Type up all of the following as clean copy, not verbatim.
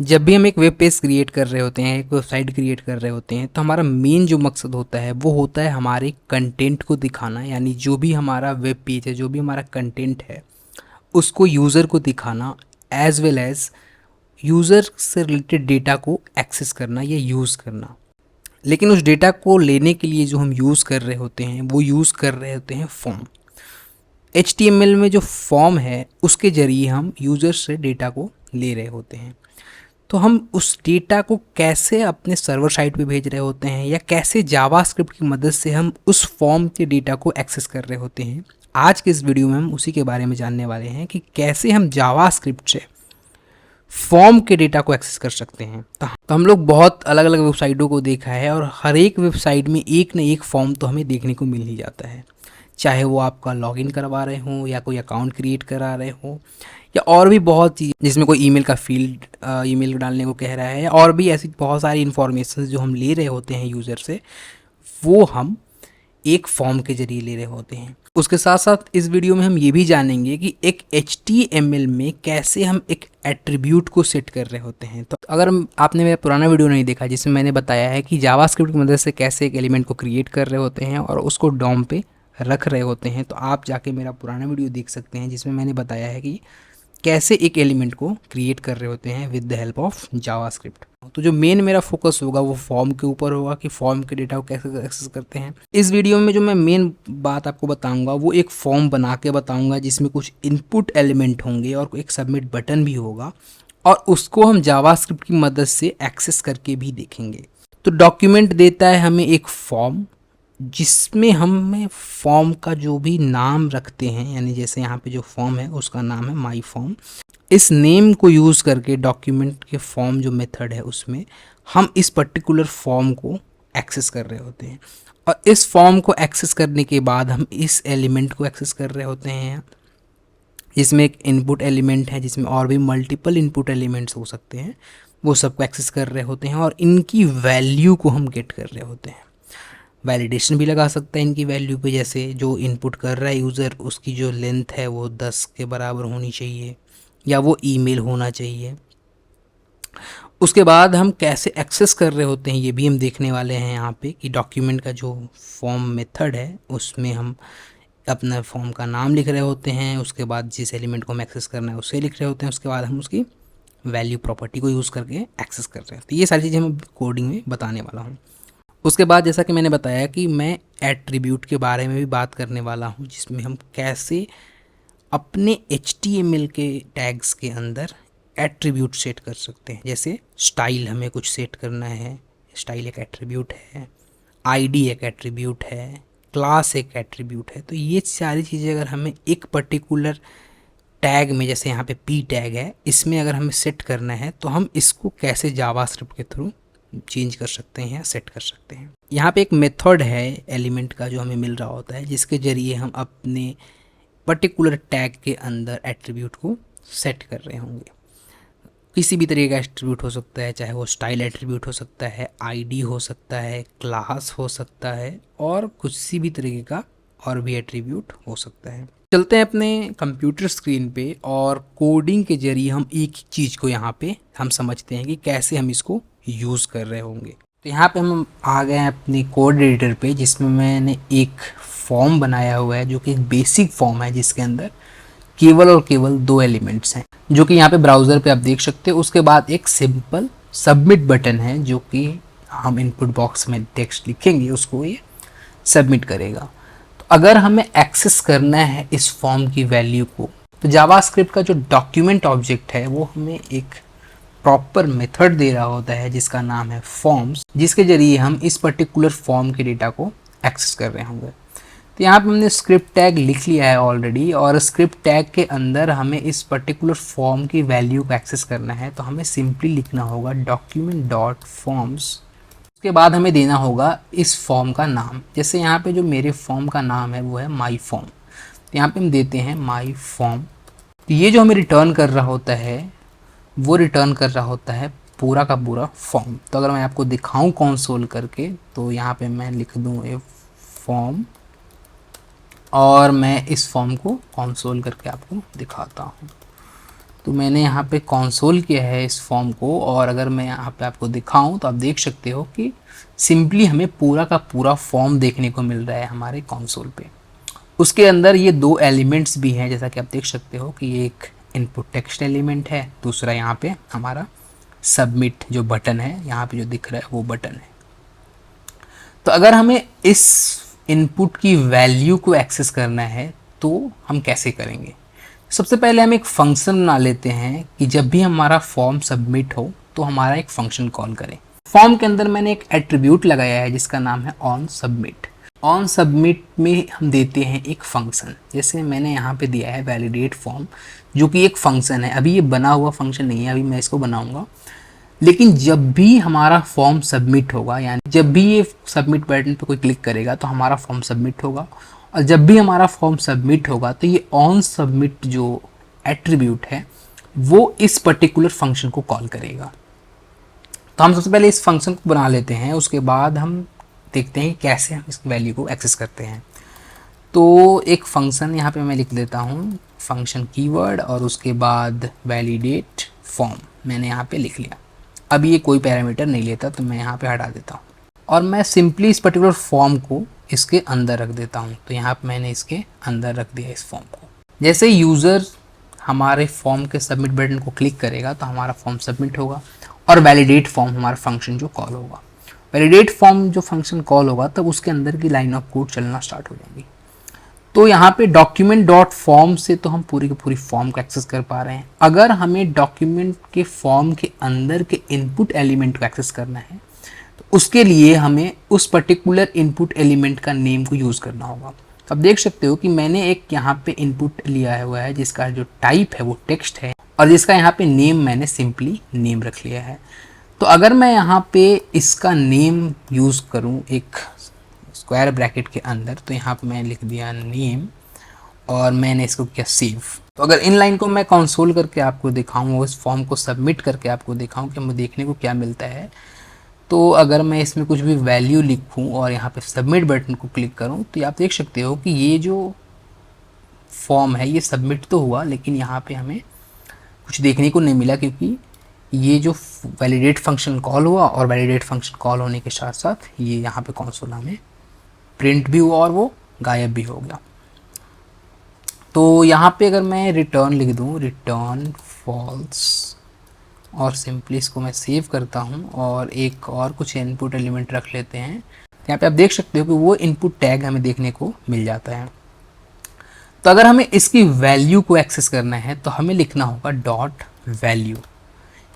जब भी हम एक वेब पेज क्रिएट कर रहे होते हैं, एक वेबसाइट क्रिएट कर रहे होते हैं, तो हमारा मेन जो मकसद होता है वो होता है हमारे कंटेंट को दिखाना। यानी जो भी हमारा वेब पेज है, जो भी हमारा कंटेंट है, उसको यूज़र को दिखाना, एज वेल एज यूज़र से रिलेटेड डेटा को एक्सेस करना या यूज़ करना। लेकिन उस डेटा को लेने के लिए जो हम यूज़ कर रहे होते हैं वो यूज़ कर रहे होते हैं फॉर्म। HTML में जो फॉर्म है उसके ज़रिए हम यूज़र से डेटा को ले रहे होते हैं। तो हम उस डेटा को कैसे अपने सर्वर साइट पे भेज रहे होते हैं या कैसे जावास्क्रिप्ट की मदद से हम उस फॉर्म के डेटा को एक्सेस कर रहे होते हैं, आज के इस वीडियो में हम उसी के बारे में जानने वाले हैं कि कैसे हम जावास्क्रिप्ट से फॉर्म के डेटा को एक्सेस कर सकते हैं। तो हम लोग बहुत अलग अलग वेबसाइटों को देखा है और हर एक वेबसाइट में एक न एक फॉर्म तो हमें देखने को मिल ही जाता है। चाहे वो आपका लॉगिन करवा रहे हों या कोई अकाउंट क्रिएट करा रहे हों या और भी बहुत चीज़, जिसमें कोई ईमेल का फील्ड ईमेल डालने को कह रहा है, और भी ऐसी बहुत सारी इन्फॉर्मेशन जो हम ले रहे होते हैं यूज़र से, वो हम एक फॉर्म के जरिए ले रहे होते हैं। उसके साथ साथ इस वीडियो में हम ये भी जानेंगे कि एक HTML में कैसे हम एक एट्रीब्यूट को सेट कर रहे होते हैं। तो अगर आपने मेरा पुराना वीडियो नहीं देखा जिसमें मैंने बताया है कि जावास्क्रिप्ट की मदद से कैसे एक एलिमेंट को क्रिएट कर रहे होते हैं और उसको डॉम पे रख रहे होते हैं, तो आप जाके मेरा पुराना वीडियो देख सकते हैं जिसमें मैंने बताया है कि कैसे एक एलिमेंट को क्रिएट कर रहे होते हैं with the help of JavaScript. तो जो मेन मेरा फोकस होगा वो फॉर्म के ऊपर होगा कि फॉर्म के डेटा को कैसे एक्सेस करते हैं। इस वीडियो में जो मैं मेन बात आपको बताऊंगा वो एक फॉर्म बना के बताऊंगा जिसमें कुछ इनपुट एलिमेंट होंगे और एक सबमिट बटन भी होगा, और उसको हम जावास्क्रिप्ट की मदद से एक्सेस करके भी देखेंगे। तो डॉक्यूमेंट देता है हमें एक फॉर्म जिसमें हमें फॉर्म का जो भी नाम रखते हैं, यानी जैसे यहाँ पे जो फॉर्म है उसका नाम है माई फॉर्म। इस नेम को यूज़ करके डॉक्यूमेंट के फॉर्म जो मेथड है उसमें हम इस पर्टिकुलर फॉर्म को एक्सेस कर रहे होते हैं, और इस फॉर्म को एक्सेस करने के बाद हम इस एलिमेंट को एक्सेस कर रहे होते हैं जिसमें एक इनपुट एलिमेंट है, जिसमें और भी मल्टीपल इनपुट एलिमेंट्स हो सकते हैं, वो सबको एक्सेस कर रहे होते हैं और इनकी वैल्यू को हम गेट कर रहे होते हैं। वैलिडेशन भी लगा सकता है इनकी वैल्यू पे, जैसे जो इनपुट कर रहा है यूज़र उसकी जो लेंथ है वो 10 के बराबर होनी चाहिए या वो ईमेल होना चाहिए। उसके बाद हम कैसे एक्सेस कर रहे होते हैं ये भी हम देखने वाले हैं यहाँ पे, कि डॉक्यूमेंट का जो फॉर्म मेथड है उसमें हम अपना फॉर्म का नाम लिख रहे होते हैं, उसके बाद जिस एलिमेंट को हम एक्सेस करना है उसे लिख रहे होते हैं, उसके बाद हम उसकी वैल्यू प्रॉपर्टी को यूज़ करके एक्सेस कर रहे हैं। तो ये सारी चीज़ें मैं कोडिंग में बताने वाला हूँ। उसके बाद जैसा कि मैंने बताया कि मैं एट्रीब्यूट के बारे में भी बात करने वाला हूँ, जिसमें हम कैसे अपने HTML के टैग्स के अंदर एट्रीब्यूट सेट कर सकते हैं। जैसे स्टाइल हमें कुछ सेट करना है, स्टाइल एक एट्रीब्यूट है, ID एक एट्रीब्यूट है, क्लास एक एट्रीब्यूट है। तो ये सारी चीज़ें अगर हमें एक पर्टिकुलर टैग में, जैसे यहाँ पे P टैग है, इसमें अगर हमें सेट करना है तो हम इसको कैसे जावास्क्रिप्ट के थ्रू चेंज कर सकते हैं या सेट कर सकते हैं। यहाँ पे एक मेथड है एलिमेंट का जो हमें मिल रहा होता है, जिसके ज़रिए हम अपने पर्टिकुलर टैग के अंदर एट्रीब्यूट को सेट कर रहे होंगे। किसी भी तरीके का एट्रीब्यूट हो सकता है, चाहे वो स्टाइल एट्रीब्यूट हो सकता है, ID हो सकता है, क्लास हो सकता है, और किसी भी तरीके का और भी एट्रीब्यूट हो सकता है। चलते हैं अपने कंप्यूटर स्क्रीन पे और कोडिंग के जरिए हम एक ही चीज़ को यहाँ पे हम समझते हैं कि कैसे हम इसको यूज़ कर रहे होंगे। तो यहाँ पे हम आ गए हैं अपने कोड एडिटर पे, जिसमें मैंने एक फॉर्म बनाया हुआ है जो कि एक बेसिक फॉर्म है, जिसके अंदर केवल और केवल 2 एलिमेंट्स हैं, जो कि यहाँ पे ब्राउज़र पे आप देख सकते हो। उसके बाद एक सिंपल सबमिट बटन है जो कि हम इनपुट बॉक्स में टेक्स्ट लिखेंगे, उसको ये सबमिट करेगा। तो अगर हमें एक्सेस करना है इस फॉर्म की वैल्यू को, तो जावास्क्रिप्ट का जो डॉक्यूमेंट ऑब्जेक्ट है वो हमें एक प्रॉपर मेथड दे रहा होता है जिसका नाम है फॉर्म्स, जिसके जरिए हम इस पर्टिकुलर फॉर्म के डेटा को एक्सेस कर रहे होंगे। तो यहाँ पे हमने स्क्रिप्ट टैग लिख लिया है ऑलरेडी, और स्क्रिप्ट टैग के अंदर हमें इस पर्टिकुलर फॉर्म की वैल्यू को एक्सेस करना है, तो हमें सिंपली लिखना होगा डॉक्यूमेंट डॉट फॉर्म्स। उसके बाद हमें देना होगा इस फॉर्म का नाम। जैसे यहाँ पे जो मेरे फॉर्म का नाम है वो है माई फॉर्म, तो यहाँ पे हम देते हैं माई फॉर्म। तो ये जो हमें रिटर्न कर रहा होता है वो रिटर्न कर रहा होता है पूरा का पूरा फॉर्म। तो अगर मैं आपको दिखाऊं कंसोल करके, तो यहाँ पे मैं लिख दूँ ए फॉर्म, और मैं इस फॉर्म को कंसोल करके आपको दिखाता हूँ। तो मैंने यहाँ पे कंसोल किया है इस फॉर्म को, और अगर मैं यहाँ पे आपको दिखाऊं तो आप देख सकते हो कि सिंपली हमें पूरा का पूरा फॉर्म देखने को मिल रहा है हमारे कंसोल पे। उसके अंदर ये दो एलिमेंट्स भी हैं, जैसा कि आप देख सकते हो कि ये एक इनपुट टेक्स्ट एलिमेंट है, दूसरा यहाँ पे हमारा सबमिट जो बटन है, यहाँ पे जो दिख रहा है वो बटन है। तो अगर हमें इस इनपुट की वैल्यू को एक्सेस करना है तो हम कैसे करेंगे? सबसे पहले हम एक फंक्शन बना लेते हैं कि जब भी हमारा फॉर्म सबमिट हो तो हमारा एक फंक्शन कॉल करें। फॉर्म के अंदर मैंने एक एट्रीब्यूट लगाया है जिसका नाम है ऑन सबमिट। ऑन सबमिट में हम देते हैं एक फंक्शन, जैसे मैंने यहाँ पे दिया है वैलिडेट फॉर्म, जो कि एक फंक्शन है। अभी ये बना हुआ फंक्शन नहीं है, अभी मैं इसको बनाऊंगा। लेकिन जब भी हमारा फॉर्म सबमिट होगा, यानी जब भी ये सबमिट बटन पे कोई क्लिक करेगा तो हमारा फॉर्म सबमिट होगा, और जब भी हमारा फॉर्म सबमिट होगा तो ये ऑन सबमिट जो एट्रीब्यूट है वो इस पर्टिकुलर फंक्शन को कॉल करेगा। तो हम सबसे पहले इस फंक्शन को बना लेते हैं, उसके बाद हम देखते हैं कैसे हम इस वैल्यू को एक्सेस करते हैं। तो एक फंक्शन यहाँ पे मैं लिख देता हूँ, फंक्शन कीवर्ड, और उसके बाद वैलिडेट फॉर्म मैंने यहाँ पे लिख लिया। अब ये कोई पैरामीटर नहीं लेता तो मैं यहाँ पे हटा देता हूँ, और मैं सिंपली इस पर्टिकुलर फॉर्म को इसके अंदर रख देता हूँ। तो यहाँ पे मैंने इसके अंदर रख दिया इस फॉर्म को। जैसे यूज़र हमारे फॉर्म के सबमिट बटन को क्लिक करेगा तो हमारा फॉर्म सबमिट होगा, और वैलिडेट फॉर्म हमारा फंक्शन जो कॉल होगा। वैलिडेट फॉर्म जो फंक्शन कॉल होगा तब उसके अंदर की लाइन ऑफ कोड चलना स्टार्ट हो जाएगी। तो यहाँ पे डॉक्यूमेंट डॉट फॉर्म से तो हम पूरी की पूरी फॉर्म को एक्सेस कर पा रहे हैं। अगर हमें डॉक्यूमेंट के फॉर्म के अंदर के इनपुट एलिमेंट को एक्सेस करना है तो उसके लिए हमें उस पर्टिकुलर इनपुट एलिमेंट का नेम को यूज़ करना होगा। तो आप देख सकते हो कि मैंने एक यहाँ पे इनपुट लिया हुआ है जिसका जो टाइप है वो टेक्स्ट है, और जिसका यहाँ पे नेम मैंने सिंपली नेम रख लिया है। तो अगर मैं यहाँ पे इसका नेम यूज़ करूँ एक स्क्वायर ब्रैकेट के अंदर, तो यहाँ पे मैं लिख दिया नेम, और मैंने इसको किया सेव। तो अगर इन लाइन को मैं कंसोल करके आपको दिखाऊँ, इस फॉर्म को सबमिट करके आपको दिखाऊँ कि हमें देखने को क्या मिलता है, तो अगर मैं इसमें कुछ भी वैल्यू लिखूँ और यहाँ पे सबमिट बटन को क्लिक करूँ तो आप देख सकते हो कि ये जो फॉर्म है ये सबमिट तो हुआ, लेकिन यहाँ पे हमें कुछ देखने को नहीं मिला, क्योंकि ये जो वैलिडेट फंक्शन कॉल हुआ और वैलिडेट फंक्शन कॉल होने के साथ साथ ये यहाँ पे कंसोल में प्रिंट भी हुआ और वो गायब भी हो गया। तो यहाँ पे अगर मैं रिटर्न लिख दूँ, रिटर्न फॉल्स, और सिंपली इसको मैं सेव करता हूँ और एक और कुछ इनपुट एलिमेंट रख लेते हैं। यहाँ पे आप देख सकते हो कि वो इनपुट टैग हमें देखने को मिल जाता है। तो अगर हमें इसकी वैल्यू को एक्सेस करना है तो हमें लिखना होगा डॉट वैल्यू।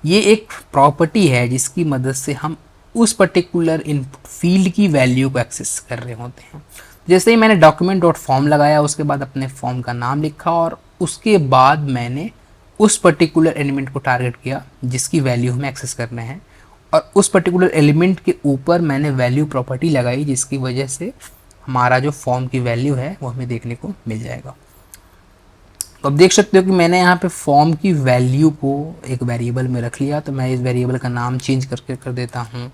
ये एक प्रॉपर्टी है जिसकी मदद से हम उस पर्टिकुलर इनपुट फील्ड की वैल्यू को एक्सेस कर रहे होते हैं। जैसे ही मैंने डॉक्यूमेंट डॉट फॉर्म लगाया, उसके बाद अपने फॉर्म का नाम लिखा, और उसके बाद मैंने उस पर्टिकुलर एलिमेंट को टारगेट किया जिसकी वैल्यू हमें एक्सेस करना है, और उस पर्टिकुलर एलिमेंट के ऊपर मैंने वैल्यू प्रॉपर्टी लगाई जिसकी वजह से हमारा जो फॉर्म की वैल्यू है वो हमें देखने को मिल जाएगा। तो अब देख सकते हो कि मैंने यहाँ पे फॉर्म की वैल्यू को एक वेरिएबल में रख लिया। तो मैं इस वेरिएबल का नाम चेंज करके कर देता हूँ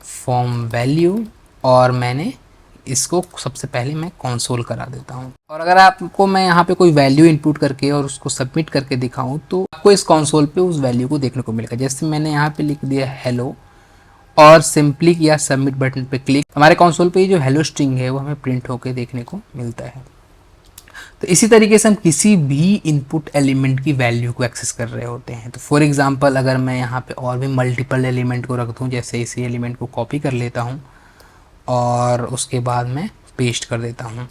फॉर्म वैल्यू, और मैंने इसको सबसे पहले मैं कंसोल करा देता हूँ। और अगर आपको मैं यहाँ पे कोई वैल्यू इनपुट करके और उसको सबमिट करके दिखाऊँ तो आपको इस कंसोल पे उस वैल्यू को देखने को मिलेगा। जैसे मैंने यहाँ पे लिख दिया हेलो और सिंपली किया सबमिट बटन पे क्लिक, हमारे कंसोल पे जो हेलो स्ट्रिंग है वो हमें प्रिंट होकर देखने को मिलता है। तो इसी तरीके से हम किसी भी इनपुट एलिमेंट की वैल्यू को एक्सेस कर रहे होते हैं। तो फॉर एग्जांपल अगर मैं यहाँ पे और भी मल्टीपल एलिमेंट को रख दूँ, जैसे इसी एलिमेंट को कॉपी कर लेता हूँ और उसके बाद मैं पेस्ट कर देता हूँ,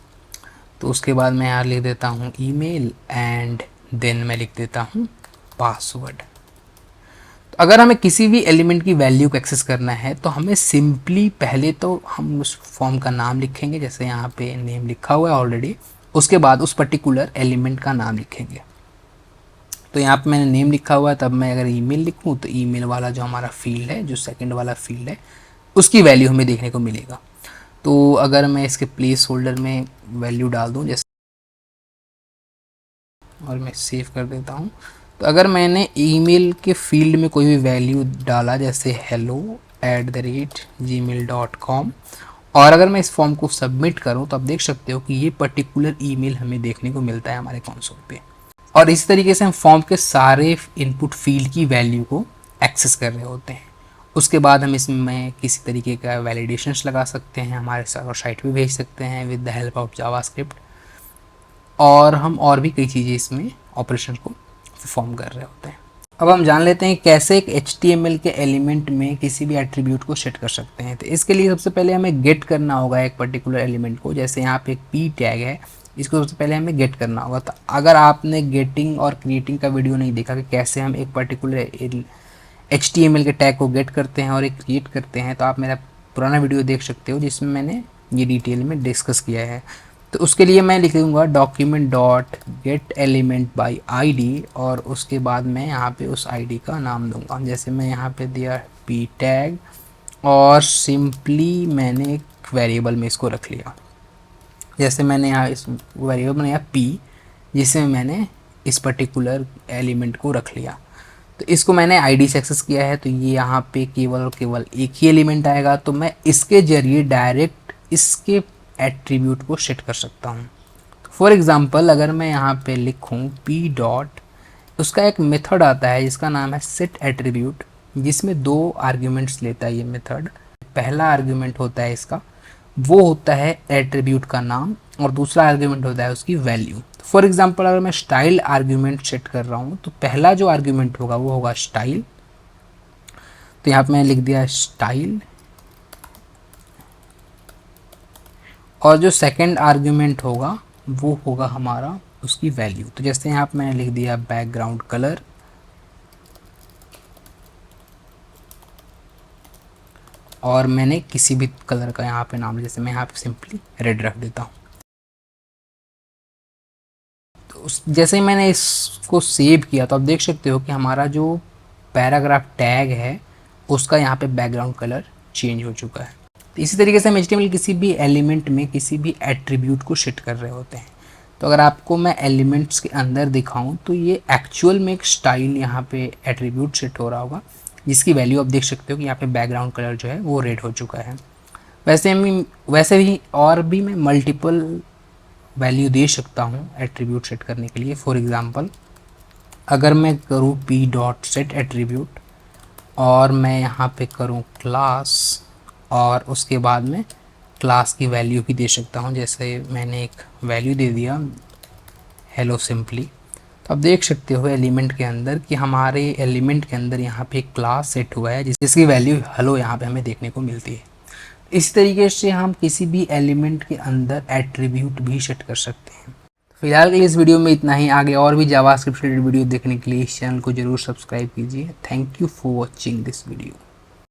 तो उसके बाद मैं यहाँ लिख देता हूँ ईमेल एंड देन मैं लिख देता हूँ पासवर्ड। तो अगर हमें किसी भी एलिमेंट की वैल्यू को एक्सेस करना है तो हमें सिंपली पहले तो हम उस फॉर्म का नाम लिखेंगे, जैसे यहाँ पे नेम लिखा हुआ है ऑलरेडी, उसके बाद उस पर्टिकुलर एलिमेंट का नाम लिखेंगे। तो यहाँ पे मैंने नेम लिखा हुआ है, तब मैं अगर ईमेल लिखूँ तो ईमेल वाला जो हमारा फील्ड है, जो सेकंड वाला फील्ड है, उसकी वैल्यू हमें देखने को मिलेगा। तो अगर मैं इसके प्लेस होल्डर में वैल्यू डाल दूँ जैसे, और मैं सेव कर देता हूँ, तो अगर मैंने ईमेल के फील्ड में कोई भी वैल्यू डाला जैसे hello@gmail.com, और अगर मैं इस फॉर्म को सबमिट करूं तो आप देख सकते हो कि ये पर्टिकुलर ईमेल हमें देखने को मिलता है हमारे कंसोल पे। और इस तरीके से हम फॉर्म के सारे इनपुट फील्ड की वैल्यू को एक्सेस कर रहे होते हैं। उसके बाद हम इसमें किसी तरीके का वैलिडेशंस लगा सकते हैं, हमारे सर्वर साइट पे भेज सकते हैं with the help of JavaScript, और हम और भी कई चीज़ें इसमें ऑपरेशन को परफॉर्म कर रहे होते हैं। अब हम जान लेते हैं कैसे एक HTML के एलिमेंट में किसी भी एट्रीब्यूट को सेट कर सकते हैं। तो इसके लिए सबसे पहले हमें गेट करना होगा एक पर्टिकुलर एलिमेंट को। जैसे यहाँ पे एक p टैग है, इसको सबसे पहले हमें गेट करना होगा। तो अगर आपने गेटिंग और क्रिएटिंग का वीडियो नहीं देखा कि कैसे हम एक पर्टिकुलर HTML के टैग को गेट करते हैं और एक क्रिएट करते हैं, तो आप मेरा पुराना वीडियो देख सकते हो जिसमें मैंने ये डिटेल में डिस्कस किया है। तो उसके लिए मैं लिख दूँगा document dot gate element by ID, और उसके बाद मैं यहाँ पे उस ID का नाम दूंगा। जैसे मैं यहाँ पे दिया p टैग, और सिंपली मैंने एक वेरिएबल में इसको रख लिया। जैसे मैंने यहाँ इस वेरिएबल बनाया p, जिसमें मैंने इस पर्टिकुलर एलिमेंट को रख लिया। तो इसको मैंने ID से एक्सेस किया है, तो ये यहाँ पे केवल और केवल एक ही एलिमेंट आएगा। तो मैं इसके जरिए डायरेक्ट इसके एट्रीब्यूट को सेट कर सकता हूँ। फॉर एग्ज़ाम्पल अगर मैं यहाँ पे लिखूँ p डॉट, उसका एक मेथड आता है जिसका नाम है सेट एट्रीब्यूट, जिसमें 2 आर्ग्यूमेंट्स लेता है ये मेथड। पहला आर्ग्यूमेंट होता है इसका, वो होता है एट्रीब्यूट का नाम, और दूसरा आर्ग्यूमेंट होता है उसकी वैल्यू। फॉर एग्जांपल अगर मैं स्टाइल आर्ग्यूमेंट सेट कर रहा हूँ, तो पहला जो आर्ग्यूमेंट होगा वो होगा स्टाइल। तो यहाँ पे मैंने लिख दिया स्टाइल, और जो सेकंड आर्ग्यूमेंट होगा वो होगा हमारा उसकी वैल्यू। तो जैसे यहाँ पे मैंने लिख दिया बैकग्राउंड कलर, और मैंने किसी भी कलर का यहाँ पे नाम, जैसे मैं यहाँ पे सिंपली रेड रख देता हूँ। तो जैसे ही मैंने इसको सेव किया, तो आप देख सकते हो कि हमारा जो पैराग्राफ टैग है उसका यहाँ पे बैकग्राउंड कलर चेंज हो चुका है। तो इसी तरीके से हम HTML किसी भी एलिमेंट में किसी भी एट्रीब्यूट को सेट कर रहे होते हैं। तो अगर आपको मैं एलिमेंट्स के अंदर दिखाऊं, तो ये एक्चुअल में एक स्टाइल यहाँ पे एट्रीब्यूट सेट हो रहा होगा, जिसकी वैल्यू आप देख सकते हो कि यहाँ पे बैकग्राउंड कलर जो है वो रेड हो चुका है। वैसे भी और भी मैं मल्टीपल वैल्यू दे सकता हूँ एट्रीब्यूट सेट करने के लिए। फॉर एग्ज़ाम्पल अगर मैं करूँ p डॉट सेट एट्रीब्यूट, और मैं यहाँ पे करूँ क्लास, और उसके बाद में क्लास की वैल्यू भी दे सकता हूँ। जैसे मैंने एक वैल्यू दे दिया हेलो सिंपली। तो आप देख सकते हो एलिमेंट के अंदर कि हमारे एलिमेंट के अंदर यहाँ पे एक क्लास सेट हुआ है जिसकी वैल्यू हेलो यहाँ पे हमें देखने को मिलती है। इस तरीके से हम किसी भी एलिमेंट के अंदर एट्रीब्यूट भी सेट कर सकते हैं। फिलहाल के लिए इस वीडियो में इतना ही। आगे और भी जावास्क्रिप्ट रिलेटेड वीडियो देखने के लिए इस चैनल को जरूर सब्सक्राइब कीजिए। Thank you for watching this video.